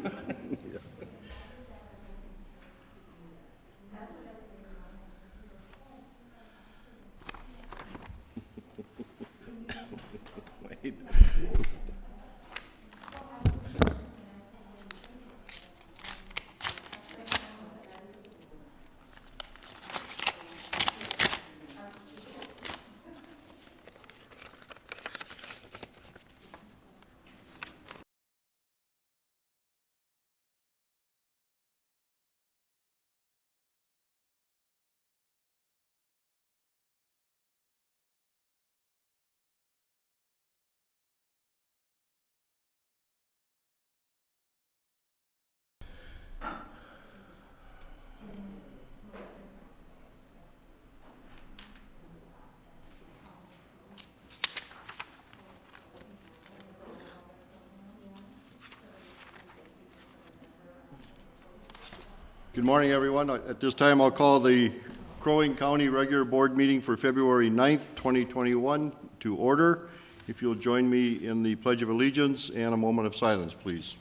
Wait. Good morning, everyone. At this time, I'll call the Crow Wing County Regular Board Meeting for February 9th, 2021 to order. If you'll join me in the Pledge of Allegiance and a moment of silence, please.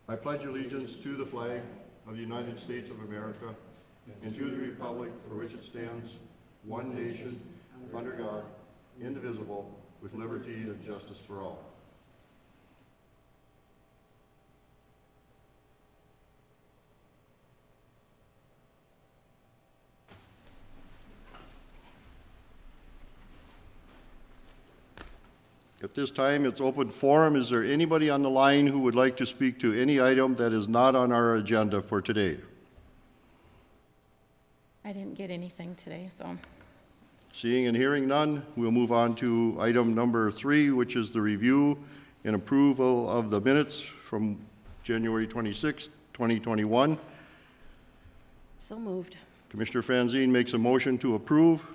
I pledge allegiance to the flag of the United States of America and to the republic for which it stands, one nation, under God, indivisible, with liberty and justice for all. At this time, it's open forum. Is there anybody on the line who would like to speak to any item that is not on our agenda for today? I didn't get anything today, so. Seeing and hearing none, we'll move on to item number 3, which is the review and approval of the minutes from January 26, 2021. So moved. Commissioner Franzine makes a motion to approve.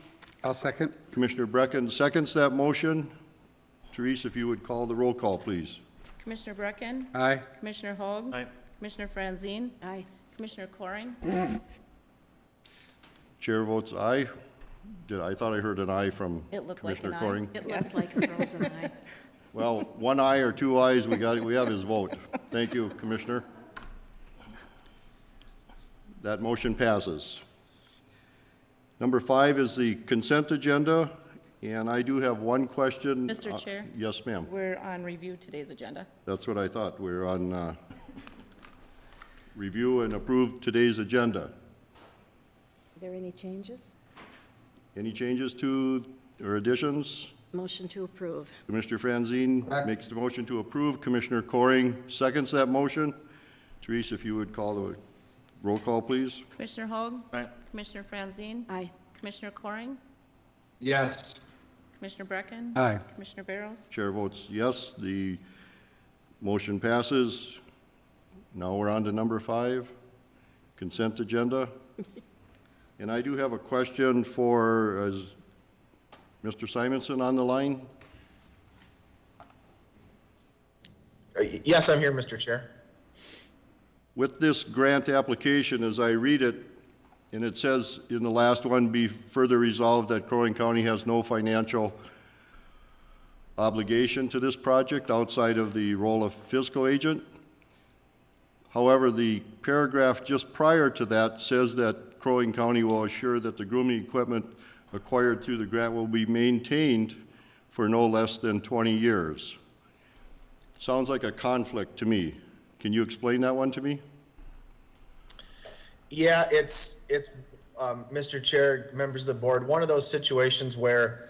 I'll second. Commissioner Brecken seconds that motion. Therese, if you would call the roll call, please. Commissioner Brecken? Aye. Commissioner Hoag? Aye. Commissioner Franzine? Aye. Commissioner Coring? Chair votes aye. I thought I heard an aye from It looked like Commissioner an aye. Coring. It looks like a frozen eye. Well, one aye or two ayes, we have his vote. Thank you, Commissioner. That motion passes. Number 5 is the consent agenda, and I do have one question. Mr. Chair? Yes, ma'am. We're on review today's agenda. That's what I thought. We're on review and approve today's agenda. Are there any changes? Any changes to or additions? Motion to approve. Commissioner Franzine makes the motion to approve. Commissioner Coring seconds that motion. Therese, if you would call the roll call, please. Commissioner Hoag? Aye. Commissioner Franzine? Aye. Commissioner Coring? Yes. Commissioner Brecken? Aye. Commissioner Barrows? Chair votes yes. The motion passes. Now we're on to number 5, consent agenda. And I do have a question for, is Mr. Simonson on the line? Yes, I'm here, Mr. Chair. With this grant application, as I read it, and it says in the last one, be further resolved that Crow Wing County has no financial obligation to this project outside of the role of fiscal agent. However, the paragraph just prior to that says that Crow Wing County will assure that the grooming equipment acquired through the grant will be maintained for no less than 20 years. Sounds like a conflict to me. Can you explain that one to me? Yeah, it's Mr. Chair, members of the board, one of those situations where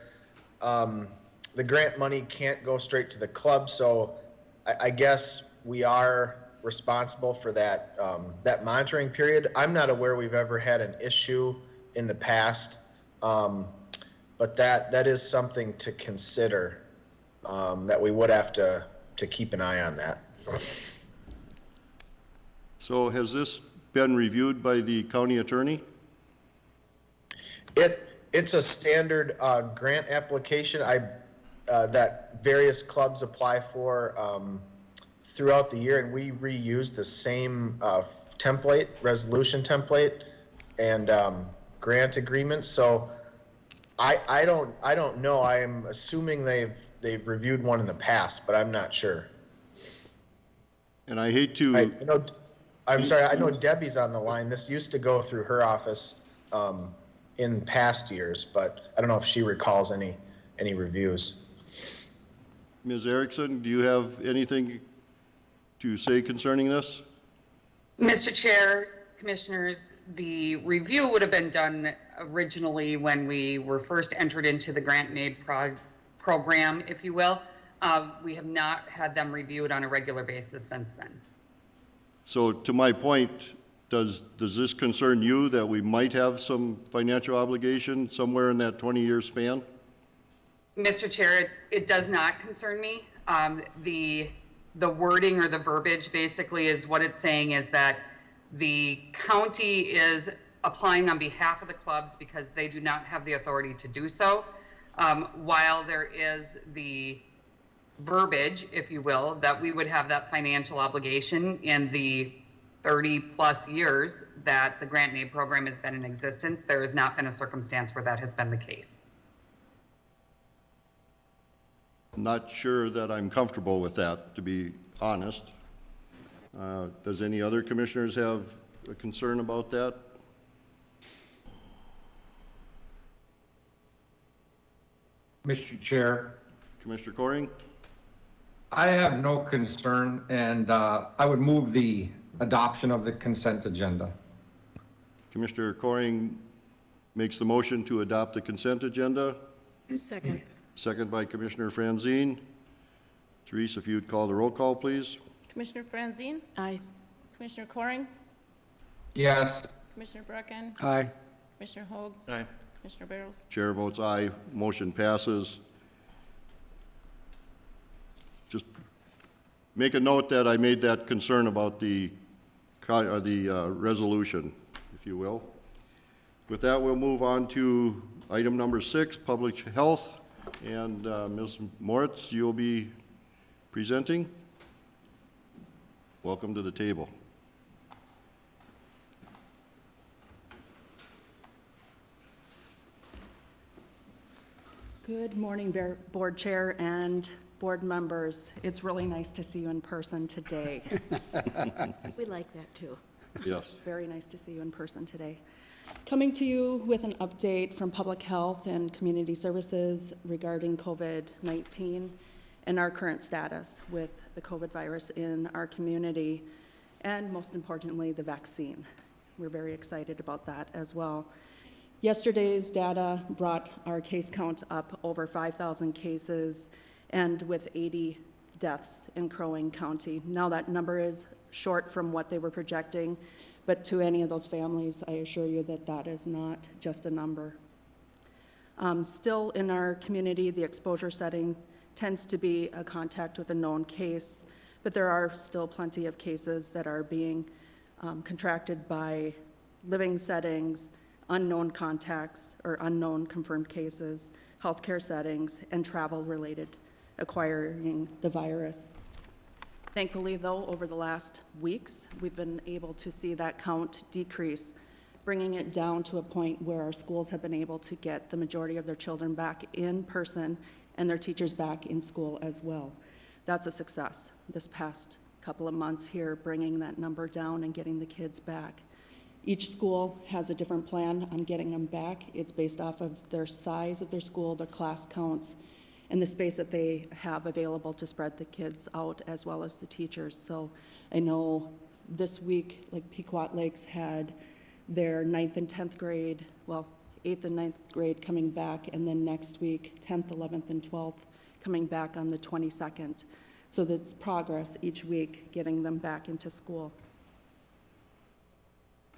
the grant money can't go straight to the club, so I guess we are responsible for that that monitoring period. I'm not aware we've ever had an issue in the past, but that is something to consider, that we would have to keep an eye on that. So has this been reviewed by the county attorney? It's a standard grant application that various clubs apply for throughout the year, and we reuse the same template, resolution template, and grant agreements. So I don't know. I am assuming they've reviewed one in the past, but I'm not sure. And I hate to. I know, I'm sorry, I know Debbie's on the line. This used to go through her office in past years, but I don't know if she recalls any reviews. Ms. Erickson, do you have anything to say concerning this? Mr. Chair, Commissioners, the review would have been done originally when we were first entered into the grant aid program, if you will. We have not had them reviewed on a regular basis since then. So to my point, does this concern you that we might have some financial obligation somewhere in that 20-year span? Mr. Chair, it does not concern me. The wording or the verbiage basically is what it's saying is that the county is applying on behalf of the clubs because they do not have the authority to do so. While there is the verbiage, if you will, that we would have that financial obligation in the 30 plus years that the grant and aid program has been in existence, there has not been a circumstance where that has been the case. I'm not sure that I'm comfortable with that, to be honest. Does any other commissioners have a concern about that? Mr. Chair, Commissioner Coring? I have no concern, and I would move the adoption of the consent agenda. Commissioner Coring makes the motion to adopt the consent agenda, Second. second by Commissioner Franzine. Therese, if you'd call the roll call, please. Commissioner Franzine? Aye. Commissioner Coring? Yes. Commissioner Brecken? Aye. Commissioner Hoag? Aye. Commissioner Barrows? Chair votes aye, motion passes. Just make a note that I made that concern about the resolution, if you will. With that, we'll move on to item number 6, public health. And Ms. Moritz, you'll be presenting. Welcome to the table. Good morning, Board Chair and board members. It's really nice to see you in person today. We like that too. Yes. Very nice to see you in person today. Coming to you with an update from Public Health and Community Services regarding COVID-19 and our current status with the COVID virus in our community, and most importantly, the vaccine. We're very excited about that as well. Yesterday's data brought our case count up over 5,000 cases and with 80 deaths in Crow Wing County. Now that number is short from what they were projecting, but to any of those families, I assure you that that is not just a number. Still in our community, the exposure setting tends to be a contact with a known case, but there are still plenty of cases that are being contracted by living settings, unknown contacts or unknown confirmed cases, healthcare settings, and travel-related acquiring the virus. Thankfully, though, over the last weeks, we've been able to see that count decrease, bringing it down to a point where our schools have been able to get the majority of their children back in person and their teachers back in school as well. That's a success this past couple of months here, bringing that number down and getting the kids back. Each school has a different plan on getting them back. It's based off of their size of their school, their class counts, and the space that they have available to spread the kids out as well as the teachers. So I know this week, like Pequot Lakes had their 9th and 10th grade, well, 8th and 9th grade coming back, and then next week, 10th, 11th, and 12th coming back on the 22nd. So that's progress each week, getting them back into school.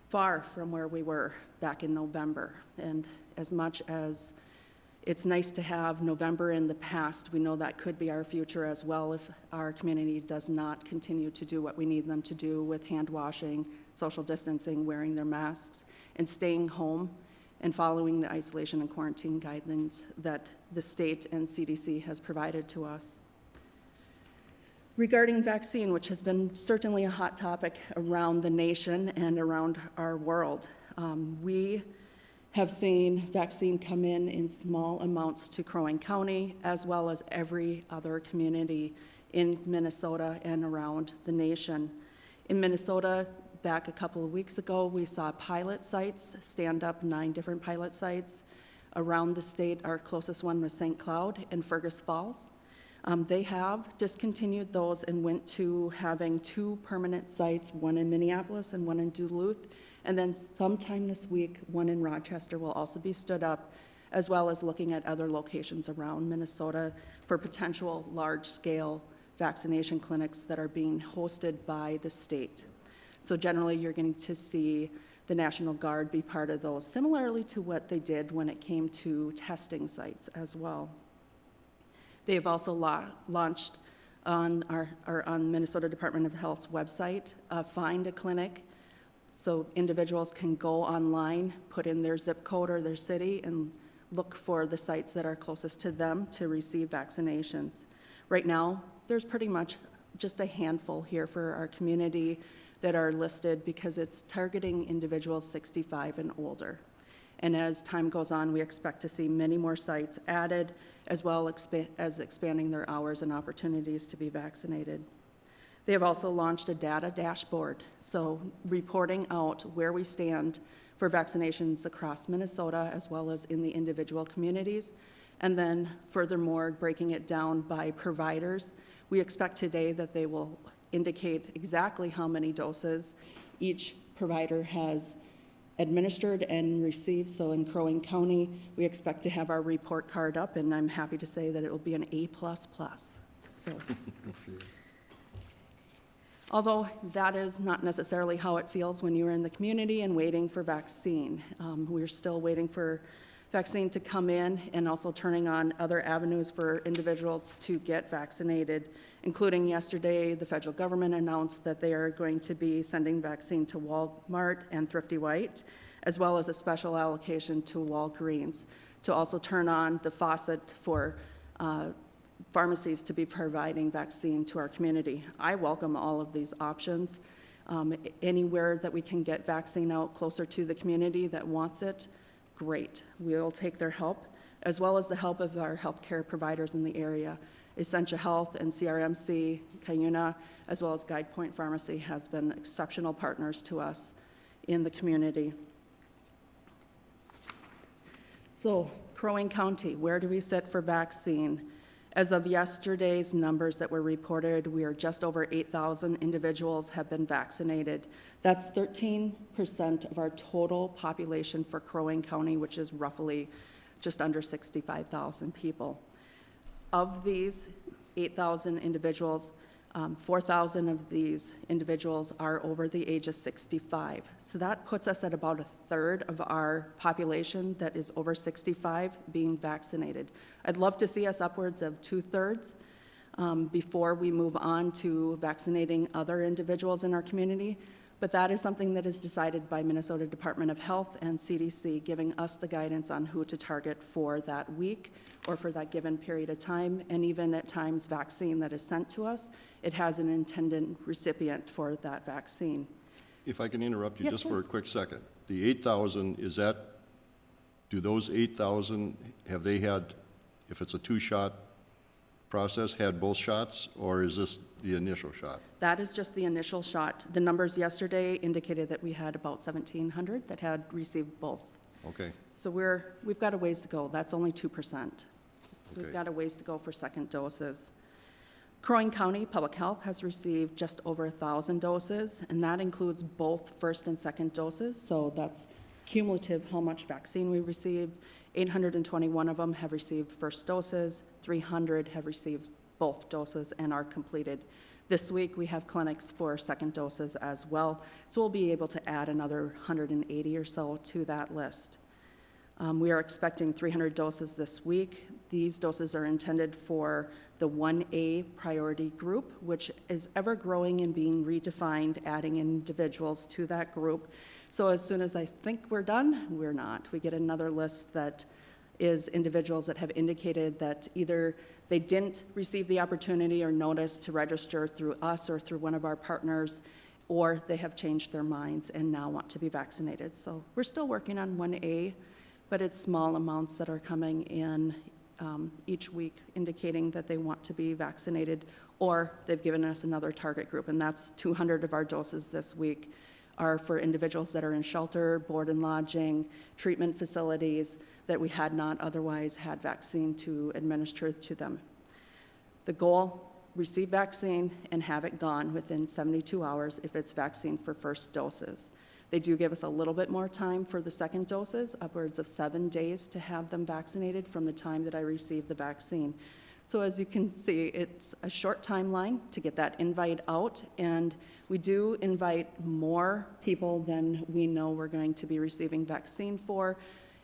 Far from where we were back in November. And as much as it's nice to have November in the past, we know that could be our future as well if our community does not continue to do what we need them to do with hand washing, social distancing, wearing their masks, and staying home and following the isolation and quarantine guidelines that the state and CDC has provided to us. Regarding vaccine, which has been certainly a hot topic around the nation and around our world, we have seen vaccine come in small amounts to Crow Wing County, as well as every other community in Minnesota and around the nation. In Minnesota, back a couple of weeks ago, we saw pilot sites stand up, 9 different pilot sites. Around the state, our closest one was St. Cloud and Fergus Falls. They have discontinued those and went to having 2 permanent sites, one in Minneapolis and one in Duluth. And then sometime this week, one in Rochester will also be stood up, as well as looking at other locations around Minnesota for potential large-scale vaccination clinics that are being hosted by the state. So generally, you're going to see the National Guard be part of those, similarly to what they did when it came to testing sites as well. They have also launched on Minnesota Department of Health's website, Find a Clinic, so individuals can go online, put in their zip code or their city, and look for the sites that are closest to them to receive vaccinations. Right now, there's pretty much just a handful here for our community that are listed because it's targeting individuals 65 and older. And as time goes on, we expect to see many more sites added, as well as expanding their hours and opportunities to be vaccinated. They have also launched a data dashboard, so reporting out where we stand for vaccinations across Minnesota, as well as in the individual communities, and then furthermore, breaking it down by providers. We expect today that they will indicate exactly how many doses each provider has administered and received. So in Crow Wing County, we expect to have our report card up, and I'm happy to say that it will be an A++. So, although that is not necessarily how it feels when you're in the community and waiting for vaccine. We're still waiting for vaccine to come in and also turning on other avenues for individuals to get vaccinated, including yesterday, the federal government announced that they are going to be sending vaccine to Walmart and Thrifty White, as well as a special allocation to Walgreens, to also turn on the faucet for pharmacies to be providing vaccine to our community. I welcome all of these options. Anywhere that we can get vaccine out closer to the community that wants it, great. We'll take their help, as well as the help of our healthcare providers in the area. Essentia Health and CRMC, Cuyuna, as well as Guide Point Pharmacy has been exceptional partners to us in the community. So, Crow Wing County, where do we sit for vaccine? As of yesterday's numbers that were reported, we are just over 8,000 individuals have been vaccinated. That's 13% of our total population for Crow Wing County, which is roughly just under 65,000 people. Of these 8,000 individuals, 4,000 of these individuals are over the age of 65. So that puts us at about a third of our population that is over 65 being vaccinated. I'd love to see us upwards of 2/3 before we move on to vaccinating other individuals in our community. But that is something that is decided by Minnesota Department of Health and CDC, giving us the guidance on who to target for that week or for that given period of time. And even at times, vaccine that is sent to us, it has an intended recipient for that vaccine. If I can interrupt you Yes, just for a please. quick second. The 8,000, do those 8,000, have they had, if it's a 2-shot process, had both shots, or is this the initial shot? That is just the initial shot. The numbers yesterday indicated that we had about 1,700 that had received both. Okay, So we've got a ways to go. That's only 2%. So we've Okay. got a ways to go for second doses. Crow Wing County Public Health has received just over 1,000 doses, and that includes both first and second doses. So that's cumulative how much vaccine we received. 821 of them have received first doses. 300 have received both doses and are completed. This week, we have clinics for second doses as well, so we'll be able to add another 180 or so to that list. We are expecting 300 doses this week. These doses are intended for the 1A priority group, which is ever growing and being redefined, adding individuals to that group. So as soon as I think we're done, we're not. We get another list that is individuals that have indicated that either they didn't receive the opportunity or notice to register through us or through one of our partners, or they have changed their minds and now want to be vaccinated. So we're still working on 1A, but it's small amounts that are coming in each week indicating that they want to be vaccinated or they've given us another target group, and that's 200 of our doses this week are for individuals that are in shelter, board and lodging, treatment facilities that we had not otherwise had vaccine to administer to them. The goal, receive vaccine and have it gone within 72 hours if it's vaccine for first doses. They do give us a little bit more time for the second doses, upwards of 7 days to have them vaccinated from the time that I received the vaccine. So as you can see, it's a short timeline to get that invite out, and we do invite more people than we know we're going to be receiving vaccine for.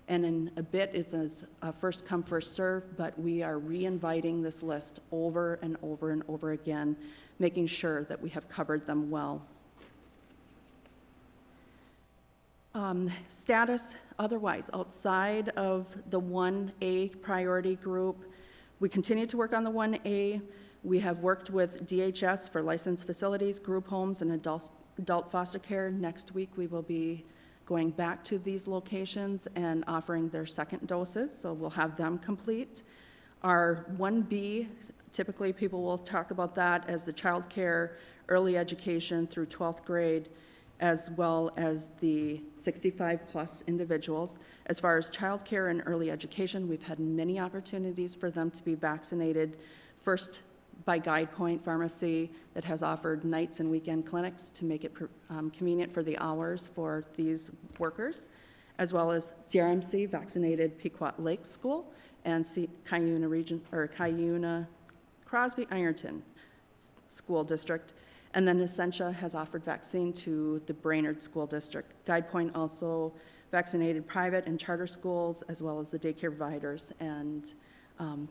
And in a bit, it's as a first come, first serve, but we are re-inviting this list over and over and over again, making sure that we have covered them well. Status otherwise, outside of the 1A priority group, we continue to work on the 1A. We have worked with DHS for licensed facilities, group homes, and adult foster care. Next week, we will be going back to these locations and offering their second doses, so we'll have them complete. Our 1B, typically people will talk about that as the child care, early education through 12th grade, as well as the 65-plus individuals. As far as child care and early education, we've had many opportunities for them to be vaccinated, first by GuidePoint Pharmacy that has offered nights and weekend clinics to make it convenient for the hours for these workers, as well as CRMC vaccinated Pequot Lake School and Cuyuna Crosby Ironton School District. And then Essentia has offered vaccine to the Brainerd School District. GuidePoint also vaccinated private and charter schools, as well as the daycare providers, and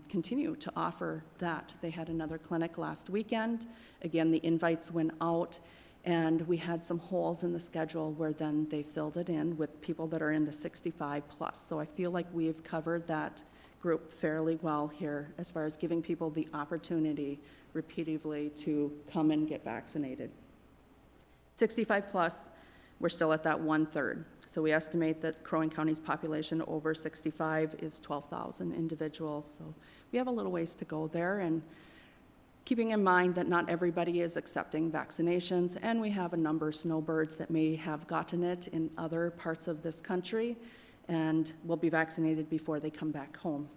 continue to offer that. They had another clinic last weekend. Again, the invites went out, and we had some holes in the schedule where then they filled it in with people that are in the 65 plus. So I feel like we've covered that group fairly well here as far as giving people the opportunity repeatedly to come and get vaccinated. 65 plus, we're still at that 1/3. So we estimate that Crow Wing County's population over 65 is 12,000 individuals. So we have a little ways to go there, and keeping in mind that not everybody is accepting vaccinations, and we have a number of snowbirds that may have gotten it in other parts of this country and will be vaccinated before they come back home.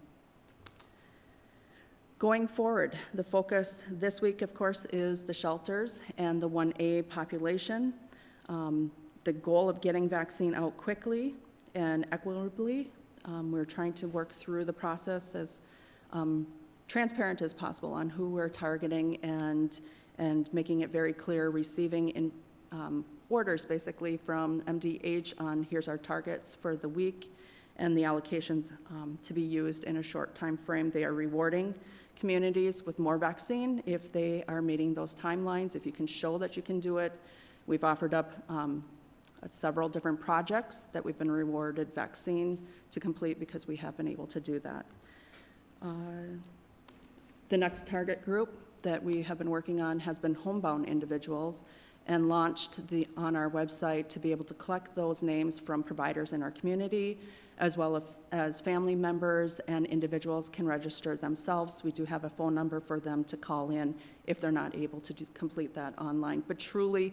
Going forward, the focus this week, of course, is the shelters and the 1A population. The goal of getting vaccine out quickly and equitably. We're trying to work through the process as transparent as possible on who we're targeting and making it very clear, receiving in, orders basically from MDH on here's our targets for the week and the allocations to be used in a short time frame. They are rewarding communities with more vaccine if they are meeting those timelines, if you can show that you can do it. We've offered up several different projects that we've been rewarded vaccine to complete because we have been able to do that. The next target group that we have been working on has been homebound individuals, and launched on our website to be able to collect those names from providers in our community, as well as family members and individuals can register themselves. We do have a phone number for them to call in if they're not able to complete that online. But truly,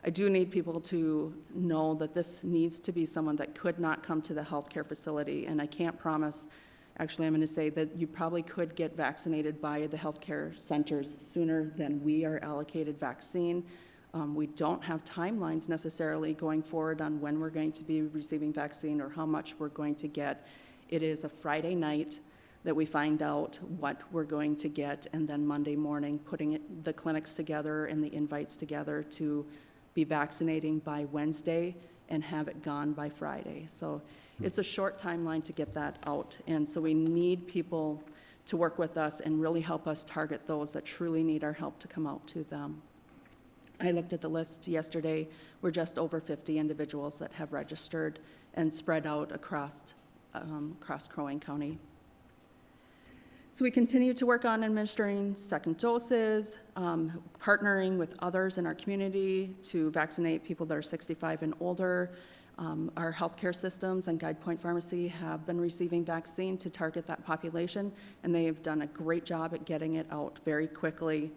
I do need people to know that this needs to be someone that could not come to the healthcare facility, and I can't promise. Actually, I'm going to say that you probably could get vaccinated by the healthcare centers sooner than we are allocated vaccine. We don't have timelines necessarily going forward on when we're going to be receiving vaccine or how much we're going to get. It is a Friday night that we find out what we're going to get, and then Monday morning putting the clinics together and the invites together to be vaccinating by Wednesday and have it gone by Friday. So it's a short timeline to get that out, and so we need people to work with us and really help us target those that truly need our help to come out to them. I looked at the list yesterday. We're just over 50 individuals that have registered and spread out across Crow Wing County. So we continue to work on administering second doses, partnering with others in our community to vaccinate people that are 65 and older. Our healthcare systems and GuidePoint Pharmacy have been receiving vaccine to target that population, and they have done a great job at getting it out very quickly.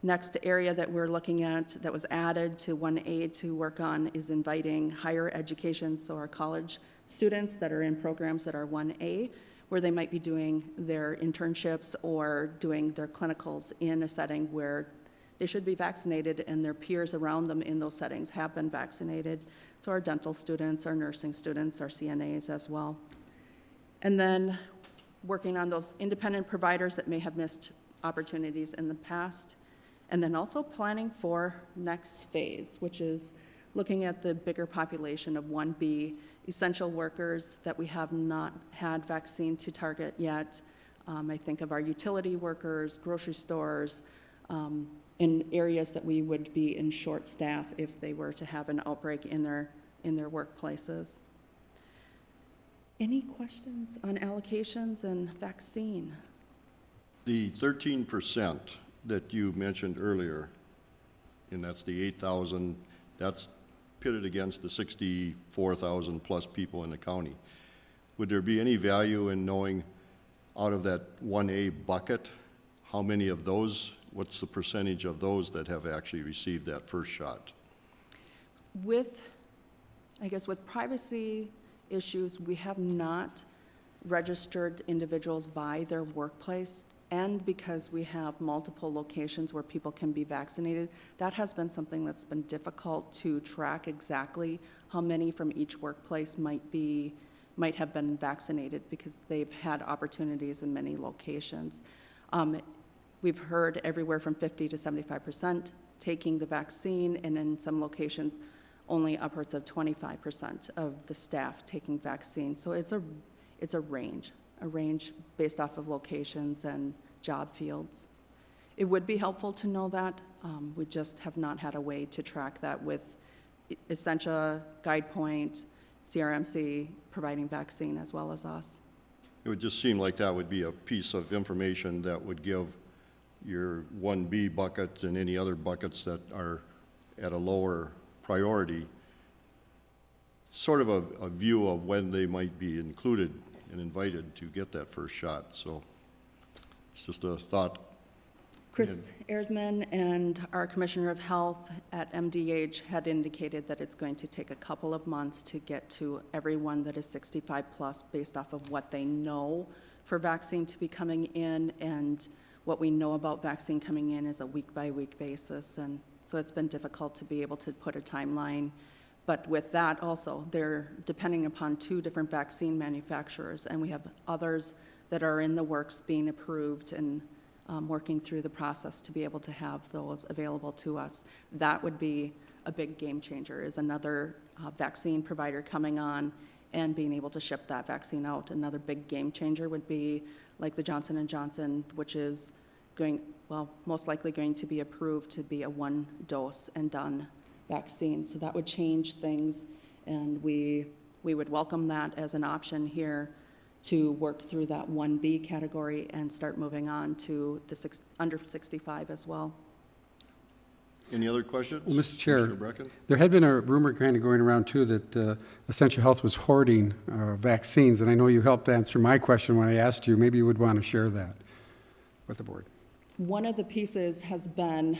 Next area that we're looking at that was added to 1A to work on is inviting higher education, so our college students that are in programs that are 1A, where they might be doing their internships or doing their clinicals in a setting where they should be vaccinated and their peers around them in those settings have been vaccinated. So our dental students, our nursing students, our CNAs as well. And then working on those independent providers that may have missed opportunities in the past. And then also planning for next phase, which is looking at the bigger population of 1B, essential workers that we have not had vaccine to target yet. I think of our utility workers, grocery stores, in areas that we would be in short staff if they were to have an outbreak in their workplaces. Any questions on allocations and vaccine? The 13% that you mentioned earlier, and that's the 8,000, that's pitted against the 64,000 plus people in the county. Would there be any value in knowing out of that 1A bucket, how many of those, what's the percentage of those that have actually received that first shot? With privacy issues, we have not registered individuals by their workplace, and because we have multiple locations where people can be vaccinated, that has been something that's been difficult to track exactly how many from each workplace might have been vaccinated because they've had opportunities in many locations. We've heard everywhere from 50 to 75% taking the vaccine, and in some locations, only upwards of 25% of the staff taking vaccine. So it's a range based off of locations and job fields. It would be helpful to know that. We just have not had a way to track that with Essentia, GuidePoint, CRMC providing vaccine as well as us. It would just seem like that would be a piece of information that would give your 1B bucket and any other buckets that are at a lower priority sort of a view of when they might be included and invited to get that first shot. So it's just a thought. Chris Erzman and our Commissioner of Health at MDH had indicated that it's going to take a couple of months to get to everyone that is 65 plus based off of what they know for vaccine to be coming in, and what we know about vaccine coming in is a week-by-week basis, and so it's been difficult to be able to put a timeline. But with that also, they're depending upon 2 different vaccine manufacturers, and we have others that are in the works being approved and working through the process to be able to have those available to us. That would be a big game changer, is another vaccine provider coming on and being able to ship that vaccine out. Another big game changer would be like the Johnson & Johnson, which is most likely going to be approved to be a 1 dose and done vaccine. So that would change things, and we would welcome that as an option here to work through that 1B category and start moving on to the under 65 as well. Any other questions? Well, Mr. Chair, Commissioner Brecken? there had been a rumor kind of going around too that Essentia Health was hoarding vaccines, and I know you helped answer my question when I asked you. Maybe you would want to share that with the board. One of the pieces has been,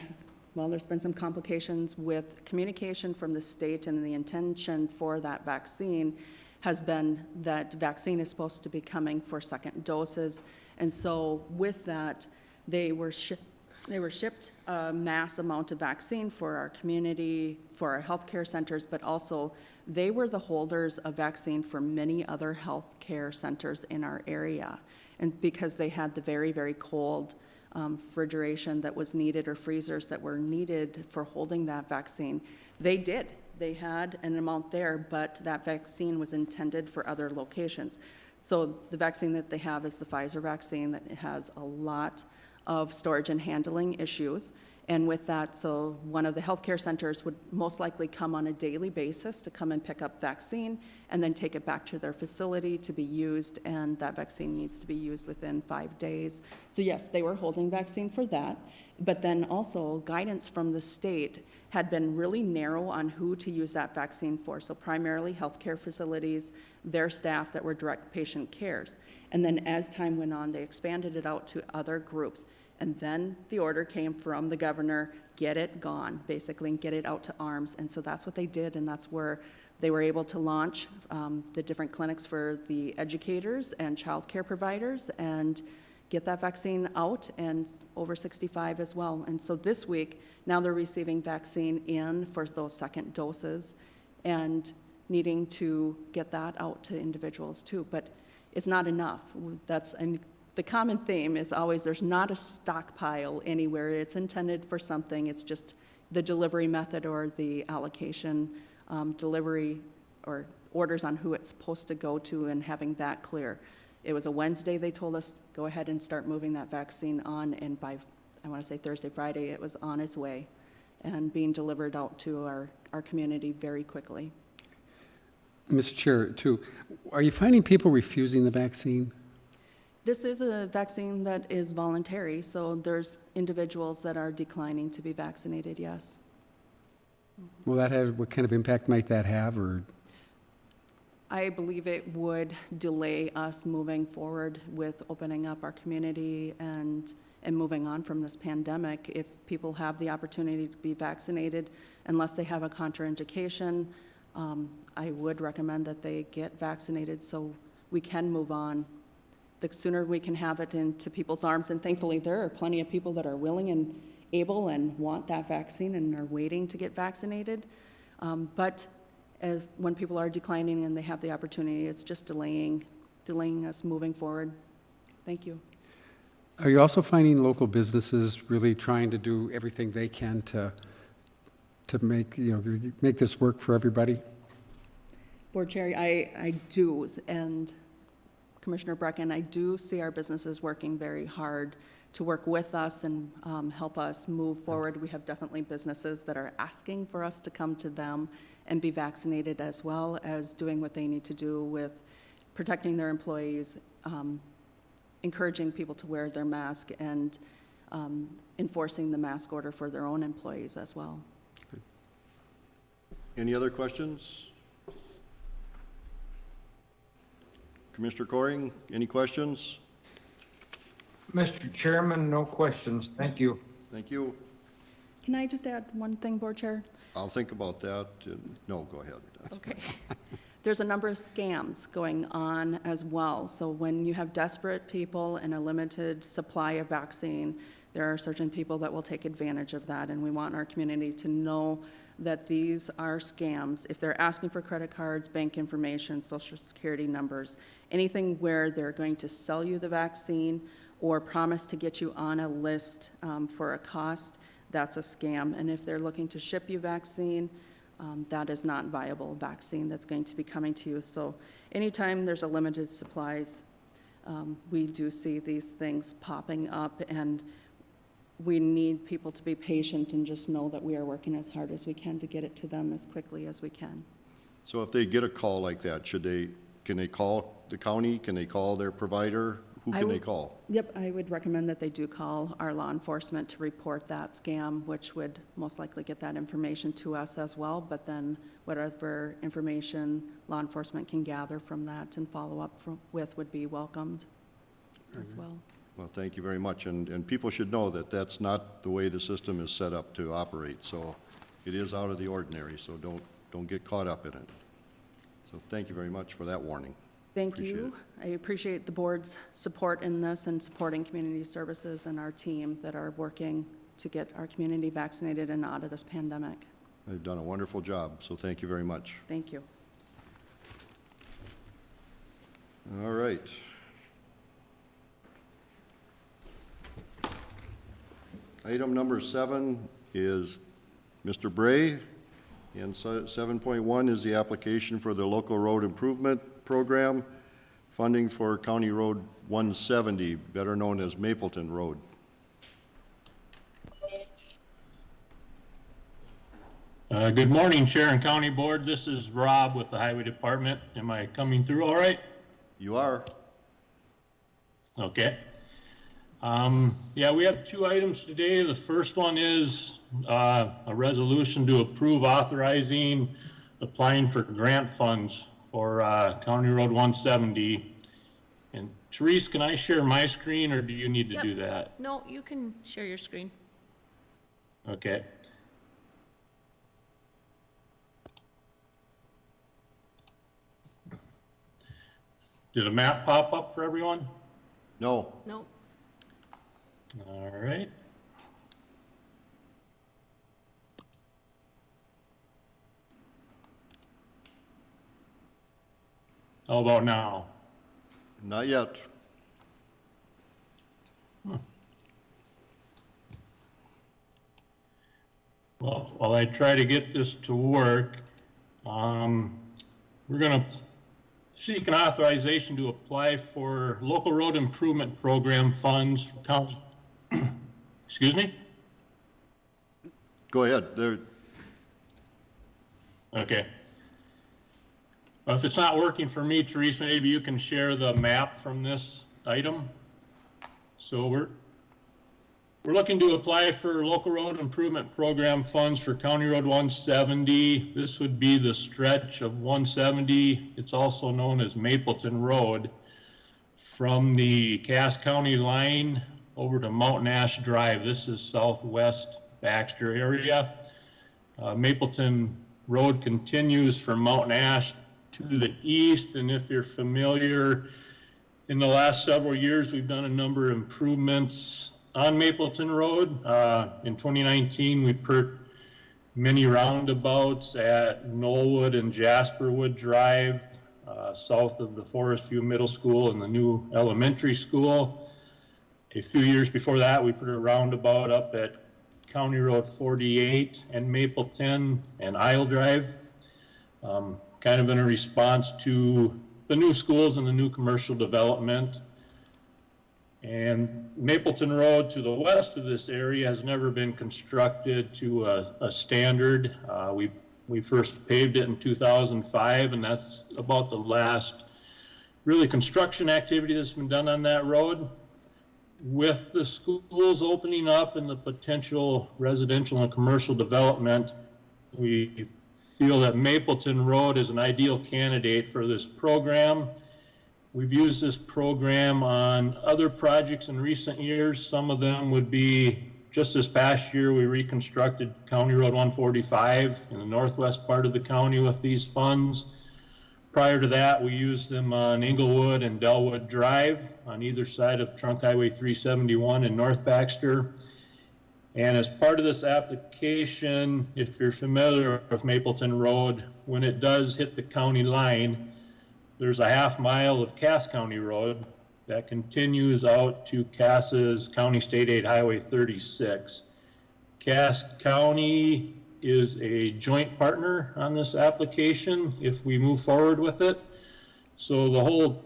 there's been some complications with communication from the state, and the intention for that vaccine has been that vaccine is supposed to be coming for second doses. And so with that, they were shipped a mass amount of vaccine for our community, for our healthcare centers, but also they were the holders of vaccine for many other healthcare centers in our area. And because they had the very, very cold refrigeration that was needed, or freezers that were needed for holding that vaccine, they had an amount there, but that vaccine was intended for other locations. So the vaccine that they have is the Pfizer vaccine that has a lot of storage and handling issues. And with that, so one of the healthcare centers would most likely come on a daily basis to come and pick up vaccine and then take it back to their facility to be used, and that vaccine needs to be used within 5 days. So yes, they were holding vaccine for that, but then also guidance from the state had been really narrow on who to use that vaccine for. So primarily healthcare facilities, their staff that were direct patient cares. And then as time went on, they expanded it out to other groups. And then the order came from the governor, get it gone, basically, and get it out to arms. And so that's what they did, and that's where they were able to launch the different clinics for the educators and childcare providers and get that vaccine out, and over 65 as well. And so this week, now they're receiving vaccine in for those second doses and needing to get that out to individuals too. But it's not enough. And the common theme is always there's not a stockpile anywhere. It's intended for something. It's just the delivery method or the allocation delivery or orders on who it's supposed to go to and having that clear. It was a Wednesday, they told us, go ahead and start moving that vaccine on, and by, I want to say Thursday, Friday, it was on its way and being delivered out to our community very quickly. Mr. Chair, too, are you finding people refusing the vaccine? This is a vaccine that is voluntary, so there's individuals that are declining to be vaccinated, yes. Will that have, what kind of impact might that have, or? I believe it would delay us moving forward with opening up our community and moving on from this pandemic. If people have the opportunity to be vaccinated, unless they have a contraindication, I would recommend that they get vaccinated so we can move on. The sooner we can have it into people's arms, and thankfully there are plenty of people that are willing and able and want that vaccine and are waiting to get vaccinated. But when people are declining and they have the opportunity, it's just delaying us moving forward. Thank you. Are you also finding local businesses really trying to do everything they can to make, make this work for everybody? Board Chair, I do, and Commissioner Brecken, I do see our businesses working very hard to work with us and help us move forward. We have definitely businesses that are asking for us to come to them and be vaccinated, as well as doing what they need to do with protecting their employees, encouraging people to wear their mask, and enforcing the mask order for their own employees as well. Any other questions? Commissioner Coring, any questions? Mr. Chairman, no questions. Thank you. Thank you. Can I just add one thing, Board Chair? I'll think about that. No, go ahead. Okay. There's a number of scams going on as well. So when you have desperate people and a limited supply of vaccine, there are certain people that will take advantage of that, and we want our community to know that these are scams. If they're asking for credit cards, bank information, social security numbers, anything where they're going to sell you the vaccine or promise to get you on a list for a cost, that's a scam. And if they're looking to ship you vaccine, that is not viable vaccine that's going to be coming to you. So anytime there's a limited supplies, we do see these things popping up, and we need people to be patient and just know that we are working as hard as we can to get it to them as quickly as we can. So if they get a call like that, can they call the county? Can they call their provider? Who can they call? Yep, I would recommend that they do call our law enforcement to report that scam, which would most likely get that information to us as well, but then whatever information law enforcement can gather from that and follow up with would be welcomed as well. Well, thank you very much. And people should know that that's not the way the system is set up to operate. So it is out of the ordinary, so don't get caught up in it. So thank you very much for that warning. Thank you. I appreciate the board's support in this and supporting community services and our team that are working to get our community vaccinated and out of this pandemic. They've done a wonderful job, so thank you very much. Thank you. All right. Item number 7 is Mr. Bray, and 7.1 is the application for the local road improvement program, funding for County Road 170, better known as Mapleton Road. Good morning, Chair and County Board. This is Rob with the Highway Department. Am I coming through all right? You are. Okay. Yeah, we have 2 items today. The first one is a resolution to approve authorizing applying for grant funds for County Road 170 in Therese, can I share my screen or do you need to Yep. do that? No, you can share your screen. Okay. Did a map pop up for everyone? No. No, All right. How about now? Not yet. Well, while I try to get this to work, we're gonna seek an authorization to apply for local road improvement program funds for county. Excuse me? Go ahead. There, Okay. Well, if it's not working for me, Teresa, maybe you can share the map from this item. So we're looking to apply for local road improvement program funds for County Road 170. This would be the stretch of 170. It's also known as Mapleton Road, from the Cass County line over to Mountain Ash Drive. This is southwest Baxter area. Mapleton Road continues from Mountain Ash to the east, and if you're familiar, in the last several years, we've done a number of improvements on Mapleton Road. In 2019, we put many roundabouts at Knollwood and Jasperwood Drive, south of the Forest View Middle School and the new elementary school. A few years before that, we put a roundabout up at County Road 48 and Mapleton and Isle Drive, kind of in a response to the new schools and the new commercial development. And Mapleton Road to the west of this area has never been constructed to a standard. We first paved it in 2005, and that's about the last really construction activity that's been done on that road. With the schools opening up and the potential residential and commercial development, we feel that Mapleton Road is an ideal candidate for this program. We've used this program on other projects in recent years. Some of them would be, just this past year, we reconstructed County Road 145 in the northwest part of the county with these funds. Prior to that, we used them on Inglewood and Delwood Drive on either side of Trunk Highway 371 in North Baxter. And as part of this application, if you're familiar with Mapleton Road, when it does hit the county line, there's a half mile of Cass County Road that continues out to Cass's County State Aid Highway 36. Cass County is a joint partner on this application if we move forward with it. So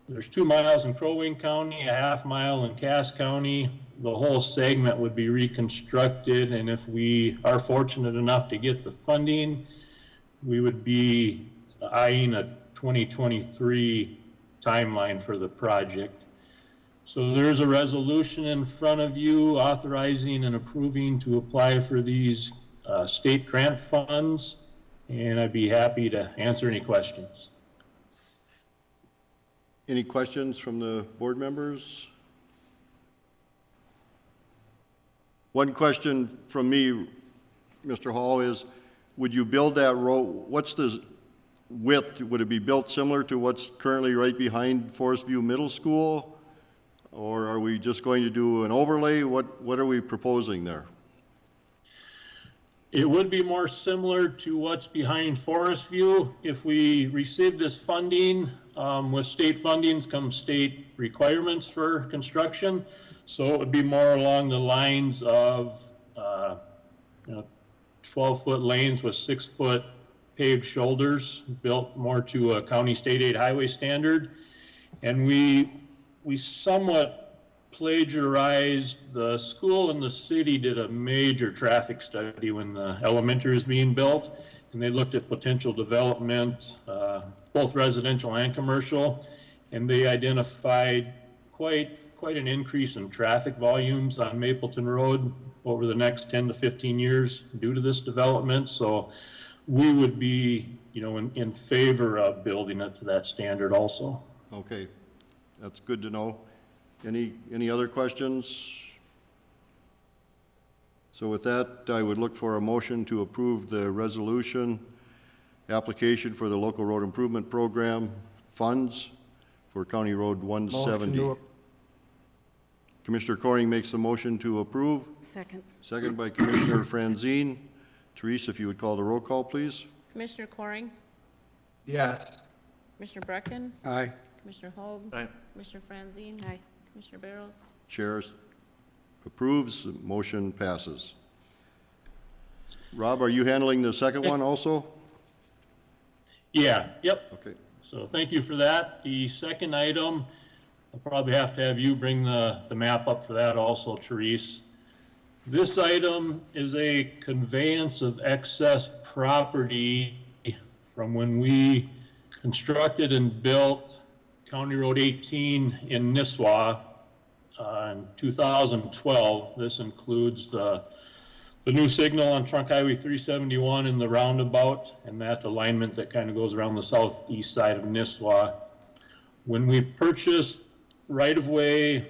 there's 2 miles in Crow Wing County, a half mile in Cass County. The whole segment would be reconstructed, and if we are fortunate enough to get the funding, we would be eyeing a 2023 timeline for the project. So there's a resolution in front of you authorizing and approving to apply for these state grant funds, and I'd be happy to answer any questions. any questions from the board members? One question from me, Mr. Hall, is would you build that road, what's the width? Would it be built similar to what's currently right behind Forest View Middle School? Or are we just going to do an overlay? What are we proposing there? It would be more similar to what's behind Forest View. If we receive this funding, with state fundings come state requirements for construction. So it would be more along the lines of 12-foot lanes with 6-foot paved shoulders, built more to a county state aid highway standard. And we somewhat plagiarized, the school and the city did a major traffic study when the elementary was being built, and they looked at potential development, both residential and commercial, and they identified quite an increase in traffic volumes on Mapleton Road over the next 10 to 15 years due to this development. So we would be, in favor of building it to that standard also. Okay, That's good to know. Any other questions? So with that, I would look for a motion to approve the resolution application for the local road improvement program funds for County Road 170. Commissioner Coring makes a motion to approve, Second. second by Commissioner Franzine. Therese, if you would call the roll call, please. Commissioner Coring, Yes. Commissioner Brecken, Aye. Commissioner Hoag, Aye. Commissioner Franzine. Aye. Commissioner Barrows. Chair approves, the motion passes. Rob, are you handling the second one also? Yeah, yep. Okay. So thank you for that. The second item, I'll probably have to have you bring the map up for that also, Therese. This item is a conveyance of excess property from when we constructed and built County Road 18 in Nisswa in 2012. This includes the new signal on Trunk Highway 371 and the roundabout, and that alignment that kind of goes around the southeast side of Nisswa. When we purchased right-of-way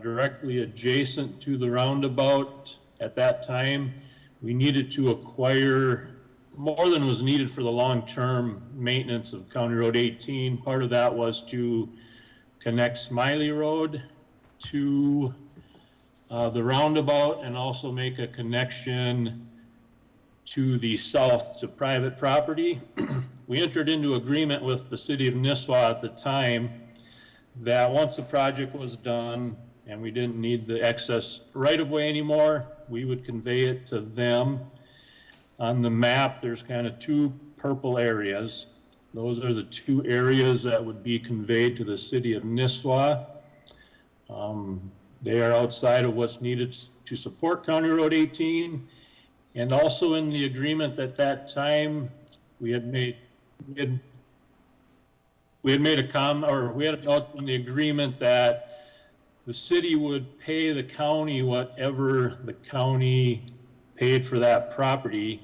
directly adjacent to the roundabout at that time, we needed to acquire more than was needed for the long-term maintenance of County Road 18. Part of that was to connect Smiley Road to the roundabout and also make a connection to the south to private property. We entered into agreement with the city of Nisswa at the time that once the project was done and we didn't need the excess right-of-way anymore, we would convey it to them. On the map, there's kind of two purple areas. Those are the two areas that would be conveyed to the city of Nisswa. They are outside of what's needed to support County Road 18. And also in the agreement at that time, we had made a note in the agreement that the city would pay the county whatever the county paid for that property.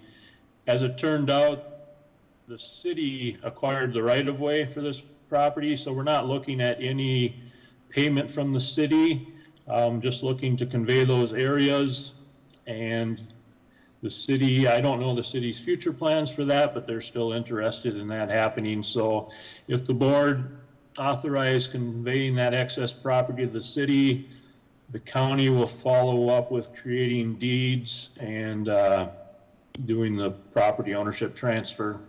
As it turned out, the city acquired the right-of-way for this property, so we're not looking at any payment from the city, just looking to convey those areas. And the city, I don't know the city's future plans for that, but they're still interested in that happening. So if the board authorized conveying that excess property to the city, the county will follow up with creating deeds and doing the property ownership transfer.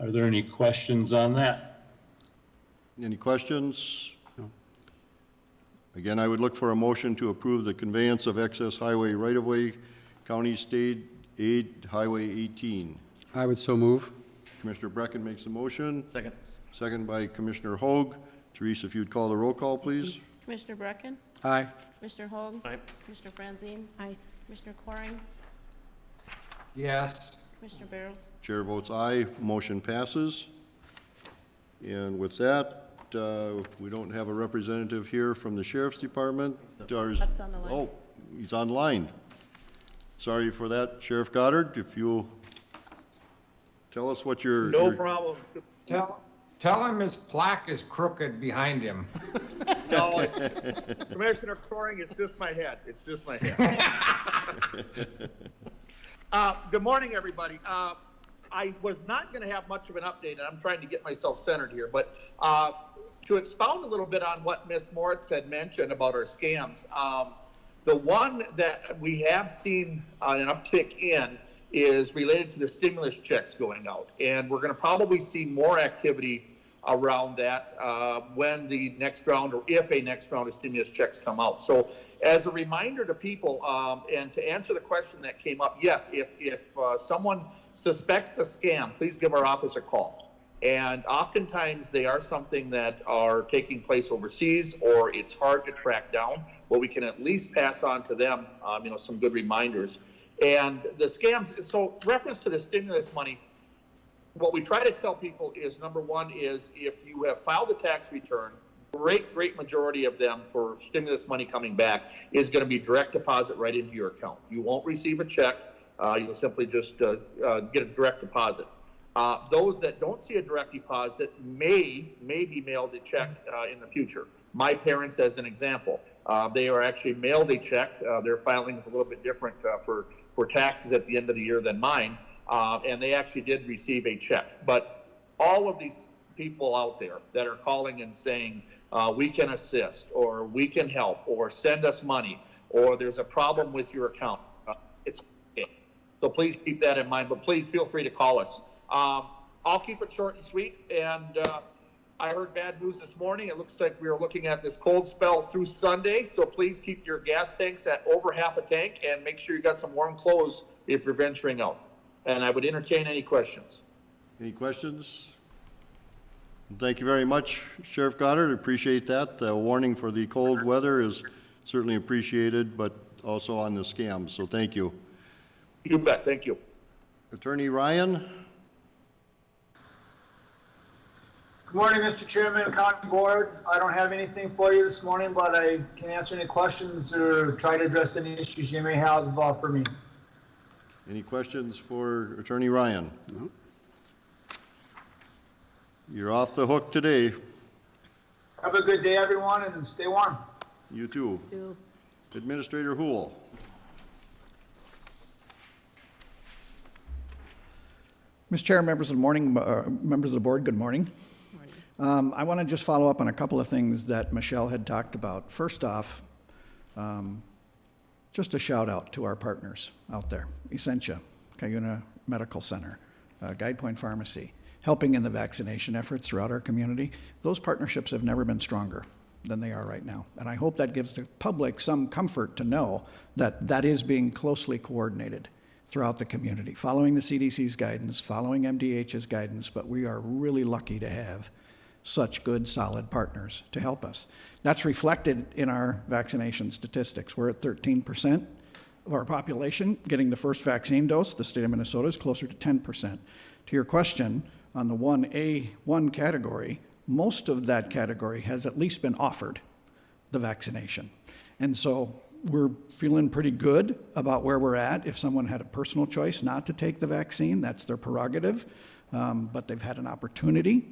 Are there any questions on that? Any questions? Again, I would look for a motion to approve the conveyance of excess highway right-of-way, County State Aid Highway 18. I would so move. Commissioner Brecken makes a motion. Second. Second by Commissioner Hoag. Therese, if you'd call the roll call, please. Commissioner Brecken, Aye. Commissioner Hoag. Aye. Commissioner Franzine. Aye. Commissioner Coring, Yes. Commissioner Barrows. Chair votes aye, motion passes. And with that, we don't have a representative here from the Sheriff's Department. That's on the line. Oh, he's online. Sorry for that, Sheriff Goddard, if you'll tell us what your... No problem. Tell him his plaque is crooked behind him. No, Commissioner Coring, it's just my head. It's just my head. Good morning, everybody. I was not going to have much of an update, and I'm trying to get myself centered here, but to expound a little bit on what Ms. Moritz had mentioned about our scams, the one that we have seen an uptick in is related to the stimulus checks going out. And we're going to probably see more activity around that when the next round, or if a next round of stimulus checks come out. So as a reminder to people, and to answer the question that came up, yes, if someone suspects a scam, please give our office a call. And oftentimes they are something that are taking place overseas, or it's hard to track down, but we can at least pass on to them, some good reminders. And the scams, so reference to the stimulus money, what we try to tell people is, number one is if you have filed a tax return, great majority of them for stimulus money coming back is going to be direct deposit right into your account. You won't receive a check. You'll simply just get a direct deposit. Those that don't see a direct deposit may be mailed a check in the future. My parents, as an example, they are actually mailed a check. Their filing is a little bit different for taxes at the end of the year than mine, and they actually did receive a check. But all of these people out there that are calling and saying, we can assist, or we can help, or send us money, or there's a problem with your account, it's okay. So please keep that in mind, but please feel free to call us. I'll keep it short and sweet, and I heard bad news this morning. It looks like we are looking at this cold spell through Sunday, so please keep your gas tanks at over half a tank, and make sure you got some warm clothes if you're venturing out. And I would entertain any questions. Any questions? Thank you very much, Sheriff Goddard. Appreciate that. The warning for the cold weather is certainly appreciated, but also on the scams, so thank you. You bet. Thank you. Attorney Ryan? Good morning, Mr. Chairman, County Board. I don't have anything for you this morning, but I can answer any questions or try to address any issues you may have for me. Any questions for Attorney Ryan? No. You're off the hook today. Have a good day, everyone, and stay warm. You too. Administrator Hool. Mr. Chair, members of the morning, members of the board, good morning. I want to just follow up on a couple of things that Michelle had talked about. First off, just a shout out to our partners out there, Essentia, Cuyuna Medical Center, Guide Point Pharmacy, helping in the vaccination efforts throughout our community. Those partnerships have never been stronger than they are right now. And I hope that gives the public some comfort to know that that is being closely coordinated throughout the community, following the CDC's guidance, following MDH's guidance, but we are really lucky to have such good, solid partners to help us. That's reflected in our vaccination statistics. We're at 13% of our population getting the first vaccine dose. The state of Minnesota is closer to 10%. To your question, on the 1A1 category, most of that category has at least been offered the vaccination. And so we're feeling pretty good about where we're at. If someone had a personal choice not to take the vaccine, that's their prerogative, but they've had an opportunity.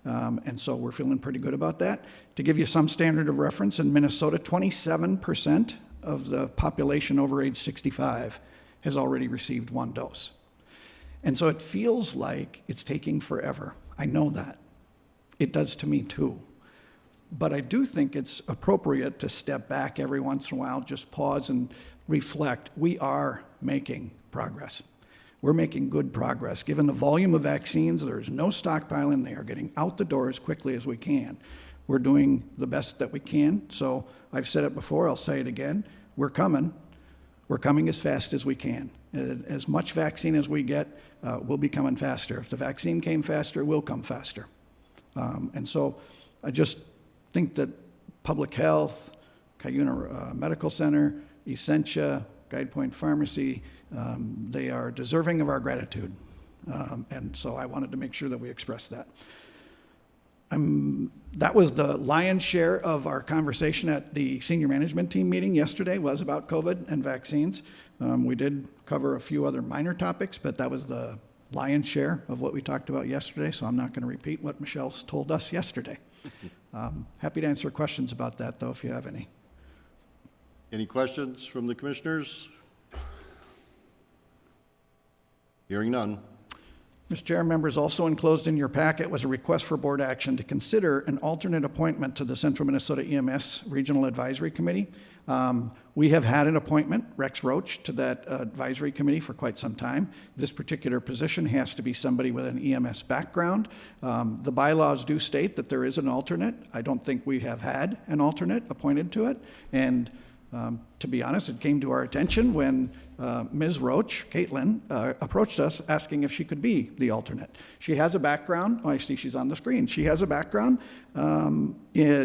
And so we're feeling pretty good about that. To give you some standard of reference, in Minnesota, 27% of the population over age 65 has already received one dose. And so it feels like it's taking forever. I know that. It does to me too. But I do think it's appropriate to step back every once in a while, just pause and reflect. We are making progress. We're making good progress. Given the volume of vaccines, there's no stockpiling. They are getting out the door as quickly as we can. We're doing the best that we can. So I've said it before, I'll say it again. We're coming. We're coming as fast as we can. As much vaccine as we get, we'll be coming faster. If the vaccine came faster, we'll come faster. And so I just think that public health, Cuyuna Medical Center, Essentia, Guide Point Pharmacy, they are deserving of our gratitude. And so I wanted to make sure that we express that. That was the lion's share of our conversation at the senior management team meeting yesterday, was about COVID and vaccines. We did cover a few other minor topics, but that was the lion's share of what we talked about yesterday, so I'm not going to repeat what Michelle's told us yesterday. Happy to answer questions about that, though, if you have any. Any questions from the commissioners? Hearing none. Mr. Chair, members, also enclosed in your packet was a request for board action to consider an alternate appointment to the Central Minnesota EMS Regional Advisory Committee. We have had an appointment, Rex Roach, to that advisory committee for quite some time. This particular position has to be somebody with an EMS background. The bylaws do state that there is an alternate. I don't think we have had an alternate appointed to it. And to be honest, it came to our attention when Ms. Roach, Caitlin, approached us asking if she could be the alternate. She has a background. Oh, I see she's on the screen. She has a background.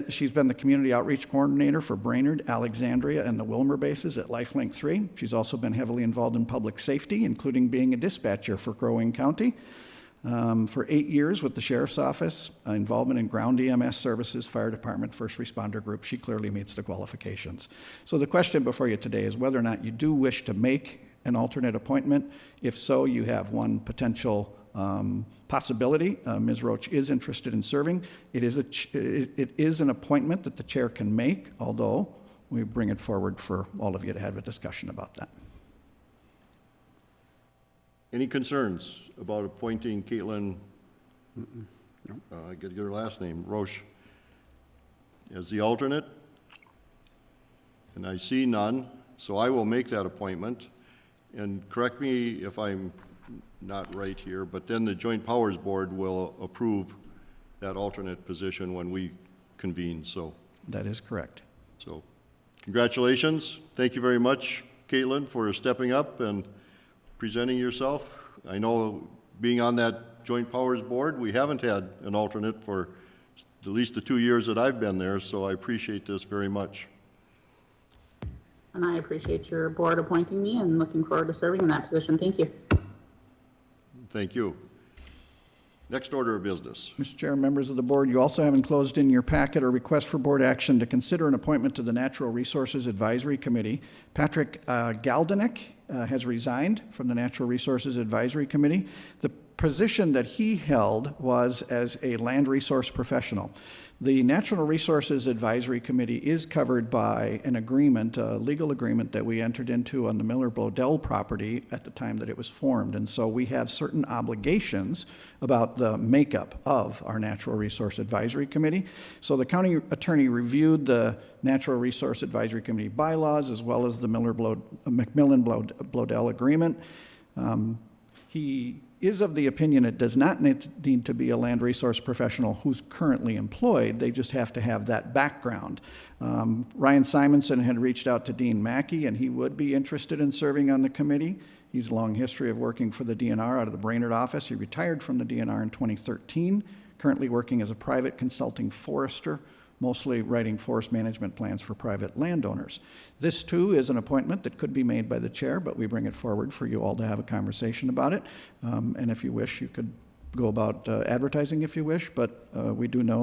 She's been the community outreach coordinator for Brainerd, Alexandria, and the Wilmer bases at LifeLink 3. She's also been heavily involved in public safety, including being a dispatcher for Crow Wing County. For 8 years with the Sheriff's Office, involvement in ground EMS services, fire department, first responder group. She clearly meets the qualifications. So the question before you today is whether or not you do wish to make an alternate appointment. If so, you have one potential possibility. Ms. Roach is interested in serving. It is an appointment that the chair can make, although we bring it forward for all of you to have a discussion about that. Any concerns about appointing Caitlin, get your last name, Roche, as the alternate? And I see none, so I will make that appointment. And correct me if I'm not right here, but then the Joint Powers Board will approve that alternate position when we convene, so. That is correct. So, congratulations. Thank you very much, Caitlin, for stepping up and presenting yourself. I know being on that Joint Powers Board, we haven't had an alternate for at least the 2 years that I've been there, so I appreciate this very much. And I appreciate your board appointing me and looking forward to serving in that position. Thank you. Thank you. Next order of business. Mr. Chair, members of the board, you also have enclosed in your packet a request for board action to consider an appointment to the Natural Resources Advisory Committee. Patrick Galdenek has resigned from the Natural Resources Advisory Committee. The position that he held was as a land resource professional. The Natural Resources Advisory Committee is covered by an agreement, a legal agreement that we entered into on the Miller-Blodell property at the time that it was formed. And so we have certain obligations about the makeup of our Natural Resource Advisory Committee. So the county attorney reviewed the Natural Resource Advisory Committee bylaws as well as the McMillan-Blodell agreement. He is of the opinion it does not need to be a land resource professional who's currently employed. They just have to have that background. Ryan Simonson had reached out to Dean Mackey, and he would be interested in serving on the committee. He's a long history of working for the DNR out of the Brainerd office. He retired from the DNR in 2013, currently working as a private consulting forester, mostly writing forest management plans for private landowners. This, too, is an appointment that could be made by the chair, but we bring it forward for you all to have a conversation about it. And if you wish, you could go about advertising if you wish, but we do know